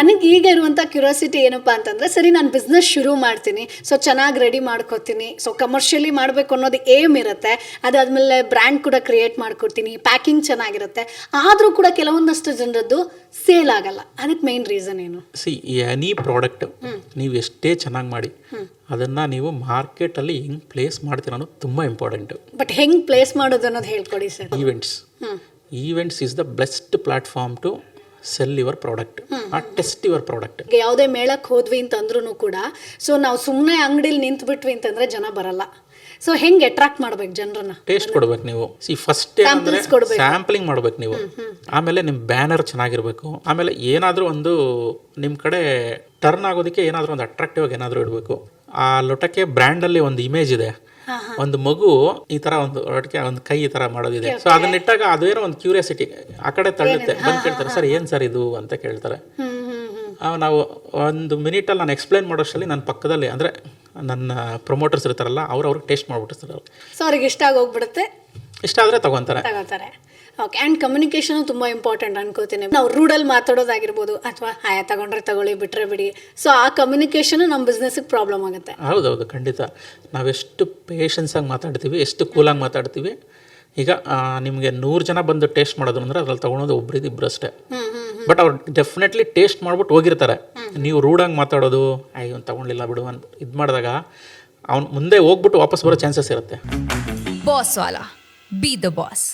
ನನಗೆ ಈಗ ಇರುವಂಥ ಕ್ಯೂರಿಯಾಸಿಟಿ ಏನಪ್ಪ ಅಂತಂದರೆ, ಸರಿ ನಾನು ಬಿಸ್ನೆಸ್ ಶುರು ಮಾಡ್ತೀನಿ, ಸೊ ಚೆನ್ನಾಗಿ ರೆಡಿ ಮಾಡ್ಕೋತೀನಿ, ಸೊ ಕಮರ್ಷಿಯಲಿ ಮಾಡಬೇಕು ಅನ್ನೋದು ಏಮ್ ಇರುತ್ತೆ. ಅದಾದಮೇಲೆ ಬ್ರ್ಯಾಂಡ್ ಕೂಡ ಕ್ರಿಯೇಟ್ ಮಾಡ್ಕೊಡ್ತೀನಿ, ಪ್ಯಾಕಿಂಗ್ ಚೆನ್ನಾಗಿರುತ್ತೆ. ಆದರೂ ಕೂಡ ಕೆಲವೊಂದಷ್ಟು ಜನರದ್ದು ಸೇಲ್ ಆಗಲ್ಲ. ಅದಕ್ಕೆ ಮೇನ್ ರೀಸನ್ ಏನು? ಎನಿ ಪ್ರಾಡಕ್ಟ್ ನೀವು ಎಷ್ಟೇ ಚೆನ್ನಾಗಿ ಮಾಡಿ ಅದನ್ನು ನೀವು ಮಾರ್ಕೆಟಲ್ಲಿ ಹೆಂಗೆ ಪ್ಲೇಸ್ ಮಾಡ್ತೀರ ಅನ್ನೋದು ತುಂಬ ಇಂಪಾರ್ಟೆಂಟು. ಬಟ್ ಹೆಂಗೆ ಪ್ಲೇಸ್ ಮಾಡೋದು ಅನ್ನೋದು ಹೇಳ್ಕೊಡಿ ಸರ್. Events is the best platform to sell your product, test your product. ಯಾವುದೇ ಮೇಳಕ್ಕೆ ಹೋದ್ವಿ ಅಂತಂದ್ರೂ ಕೂಡ, ಸೊ ನಾವು ಸುಮ್ಮನೆ ಅಂಗಡಿಲಿ ನಿಂತ್ಬಿಟ್ವಿ ಅಂತಂದರೆ ಜನ ಬರಲ್ಲ. ಸೊ ಹೆಂಗೆ ಅಟ್ರಾಕ್ಟ್ ಮಾಡ್ಬೇಕು ಜನರನ್ನ? ಟೇಸ್ಟ್ ಕೊಡ್ಬೇಕು ನೀವು. ಫಸ್ಟ್ ಏನಂದರೆ ಸ್ಯಾಂಪ್ಲಿಂಗ್ ಮಾಡ್ಬೇಕು ನೀವು. ಆಮೇಲೆ ನಿಮ್ಮ ಬ್ಯಾನರ್ ಚೆನ್ನಾಗಿರ್ಬೇಕು. ಆಮೇಲೆ ಏನಾದರೂ ಒಂದು ನಿಮ್ಮ ಕಡೆ ಟರ್ನ್ ಆಗೋದಕ್ಕೆ ಏನಾದರೂ ಒಂದು ಅಟ್ರಾಕ್ಟಿವ್ ಆಗಿ ಏನಾದರೂ ಇಡಬೇಕು. ಆ ಲೋಟಕ್ಕೆ ಬ್ರ್ಯಾಂಡಲ್ಲಿ ಒಂದು ಇಮೇಜ್ ಇದೆ. ಒಂದು ಮಗು ಈ ಥರ ಒಂದು ಲೋಟಕ್ಕೆ ಒಂದು ಕೈ ಈ ಥರ ಮಾಡೋದಿದೆ. ಸೊ ಅದನ್ನ ಇಟ್ಟಾಗ ಅದೇನೋ ಒಂದು ಕ್ಯೂರಿಯಾಸಿಟಿ ಆ ಕಡೆ ತಳ್ಳುತ್ತೆ. ಬಂದು ಕೇಳ್ತಾರೆ, ಸರ್ ಏನು ಸರ್ ಇದು ಅಂತ ಕೇಳ್ತಾರೆ. ನಾವು ಒಂದು ಮಿನಿಟಲ್ಲಿ ನಾನು ಎಕ್ಸ್ಪ್ಲೈನ್ ಮಾಡೋಷ್ಟರಲ್ಲಿ ನನ್ನ ಪಕ್ಕದಲ್ಲಿ ಅಂದರೆ ನನ್ನ ಪ್ರಮೋಟರ್ಸ್ ಇರ್ತಾರಲ್ಲ ಅವ್ರಿಗೆ ಟೇಸ್ಟ್ ಮಾಡಿಬಿಟ್ಟಿರ್ತಾರೆ. ಸೊ ಅವ್ರಿಗೆ ಇಷ್ಟ ಆಗೋಗ್ಬಿಡುತ್ತೆ. ಇಷ್ಟ ಆದರೆ ತಗೊತಾರೆ. ಓಕೆ. ಆ್ಯಂಡ್ ಕಮ್ಯುನಿಕೇಷನು ತುಂಬ ಇಂಪಾರ್ಟೆಂಟ್ ಅನ್ಕೋತೀನಿ. ನಾವು ರೂಡಲ್ಲಿ ಮಾತಾಡೋದಾಗಿರ್ಬೋದು, ಅಥವಾ ತಗೊಂಡ್ರೆ ತಗೊಳ್ಳಿ, ಬಿಟ್ಟರೆ ಬಿಡಿ. ಸೊ ಆ ಕಮ್ಯುನಿಕೇಷನು ನಮ್ಮ ಬಿಸ್ನೆಸ್ಸಿಗೆ ಪ್ರಾಬ್ಲಮ್ ಆಗುತ್ತೆ. ಹೌದೌದು, ಖಂಡಿತ. ನಾವೆಷ್ಟು ಪೇಷನ್ಸಾಗಿ ಮಾತಾಡ್ತೀವಿ, ಎಷ್ಟು ಕೂಲಾಗಿ ಮಾತಾಡ್ತೀವಿ. ಈಗ ನಿಮಗೆ 100 ಜನ ಬಂದು ಟೇಸ್ಟ್ ಮಾಡೋದು ಅಂದರೆ ಅದ್ರಲ್ಲಿ ತೊಗೊಳೋದು ಒಬ್ರಿದ್ದು ಇಬ್ಬರು ಅಷ್ಟೇ. ಬಟ್ ಅವ್ರು ಡೆಫಿನೆಟ್ಲಿ ಟೇಸ್ಟ್ ಮಾಡ್ಬಿಟ್ಟು ಹೋಗಿರ್ತಾರೆ. ನೀವು ರೂಡಾಗಿ ಮಾತಾಡೋದು, ಅವ್ನು ತೊಗೊಂಡಿಲ್ಲ ಬಿಡು ಅಂತ ಇದು ಮಾಡಿದಾಗ ಅವ್ನು ಮುಂದೆ ಹೋಗ್ಬಿಟ್ಟು ವಾಪಸ್ ಬರೋ ಚಾನ್ಸಸ್ ಇರುತ್ತೆ. Boss Vala, B the boss.